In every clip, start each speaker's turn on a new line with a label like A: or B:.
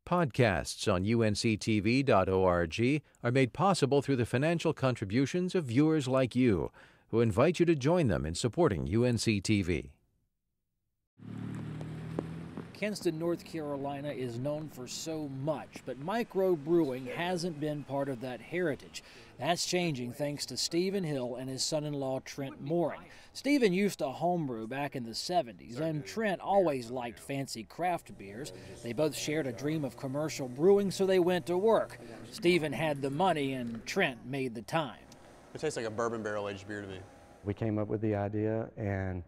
A: Podcasts on UNC-TV.org are made possible through the financial contributions of viewers like you, who invite you to join them in supporting UNC-TV.
B: Kinston, North Carolina is known for so much, but microbrewing hasn't been part of that heritage. That's changing thanks to Stephen Hill and his son-in-law Trent Mooring. Stephen used to homebrew back in the 70s, and Trent always liked fancy craft beers. They both shared a dream of commercial brewing, so they went to work. Stephen had the money and Trent made the time.
C: It tastes like a bourbon barrel-aged beer to me.
D: We came up with the idea, and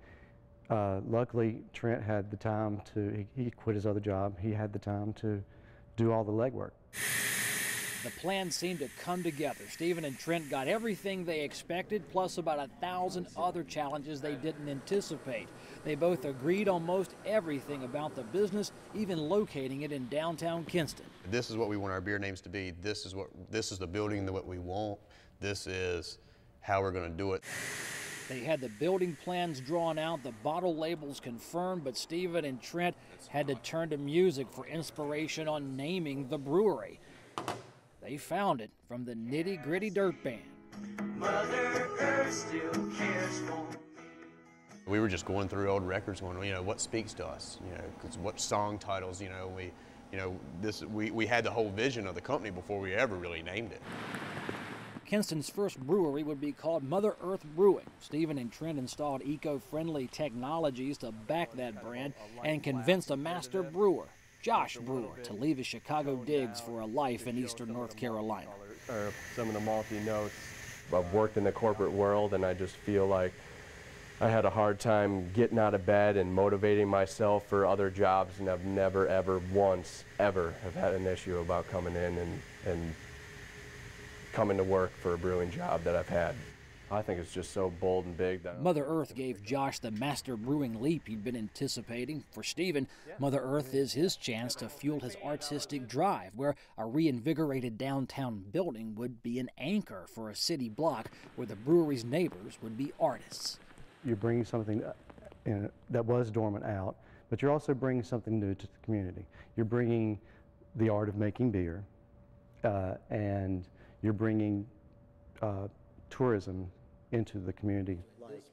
D: luckily Trent had the time to, he quit his other job, he had the time to do all the legwork.
B: The plan seemed to come together. Stephen and Trent got everything they expected, plus about 1,000 other challenges they didn't anticipate. They both agreed on most everything about the business, even locating it in downtown Kinston.
C: This is what we want our beer names to be. This is the building that we want. This is how we're going to do it.
B: They had the building plans drawn out, the bottle labels confirmed, but Stephen and Trent had to turn to music for inspiration on naming the brewery. They found it from the Nitty Gritty Dirt Band.
E: Mother Earth still cares for me.
C: We were just going through old records going, what speaks to us, what song titles, we had the whole vision of the company before we ever really named it.
B: Kinston's first brewery would be called Mother Earth Brewing. Stephen and Trent installed eco-friendly technologies to back that brand and convinced a master brewer, Josh Brewer, to leave his Chicago digs for a life in eastern North Carolina.
F: Or some of the malty notes. I've worked in the corporate world, and I just feel like I had a hard time getting out of bed and motivating myself for other jobs, and I've never, ever, once, ever have had an issue about coming in and coming to work for a brewing job that I've had. I think it's just so bold and big. That
B: Mother Earth gave Josh the master brewing leap he'd been anticipating. For Stephen, Mother Earth is his chance to fuel his artistic drive, where a reinvigorated downtown building would be an anchor for a city block where the brewery's neighbors would be artists.
D: You're bringing something that was dormant out, but you're also bringing something new to the community. You're bringing the art of making beer, and you're bringing tourism into the community.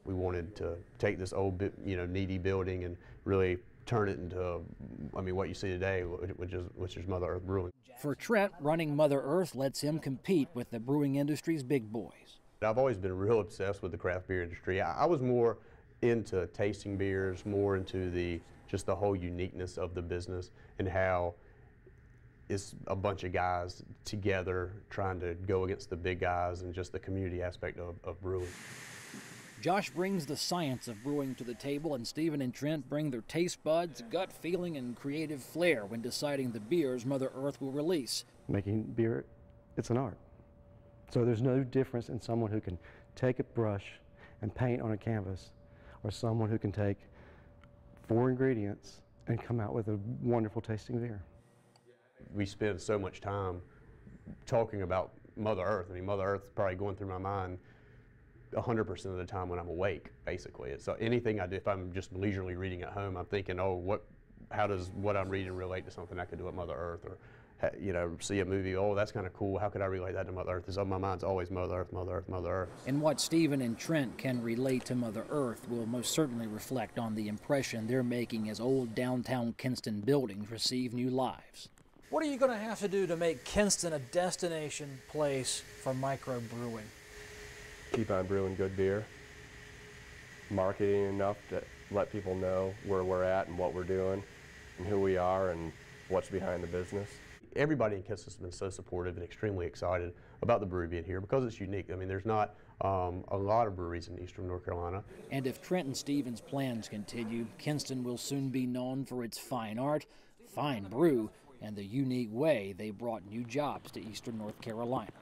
C: We wanted to take this old, needy building and really turn it into, what you see today, which is Mother Earth Brewing.
B: For Trent, running Mother Earth lets him compete with the brewing industry's big boys.
C: I've always been real obsessed with the craft beer industry. I was more into tasting beers, more into just the whole uniqueness of the business and how it's a bunch of guys together trying to go against the big guys and just the community aspect of brewing.
B: Josh brings the science of brewing to the table, and Stephen and Trent bring their taste buds, gut feeling, and creative flair when deciding the beers Mother Earth will release.
D: Making beer, it's an art. So there's no difference in someone who can take a brush and paint on a canvas or someone who can take 4 ingredients and come out with a wonderful tasting beer.
C: We spend so much time talking about Mother Earth. Mother Earth's probably going through my mind 100% of the time when I'm awake, basically. So anything I do, if I'm just leisurely reading at home, I'm thinking, how does what I'm reading relate to something I could do at Mother Earth? Or, see a movie, that's kind of cool. How could I relate that to Mother Earth? It's on my mind's always Mother Earth, Mother Earth, Mother Earth.
B: And what Stephen and Trent can relate to Mother Earth will most certainly reflect on the impression they're making as old downtown Kinston buildings receive new lives. What are you going to have to do to make Kinston a destination place for microbrewing?
F: keep on brewing good beer, marketing enough to let people know where we're at and what we're doing and who we are and what's behind the business.
C: Everybody in Kinston has been so supportive and extremely excited about the brewery being here because it's unique. I mean, there's not a lot of breweries in eastern North Carolina.
B: And if Trent and Stevens' plans continue, Kinston will soon be known for its fine art, fine brew, and the unique way they brought new jobs to eastern North Carolina.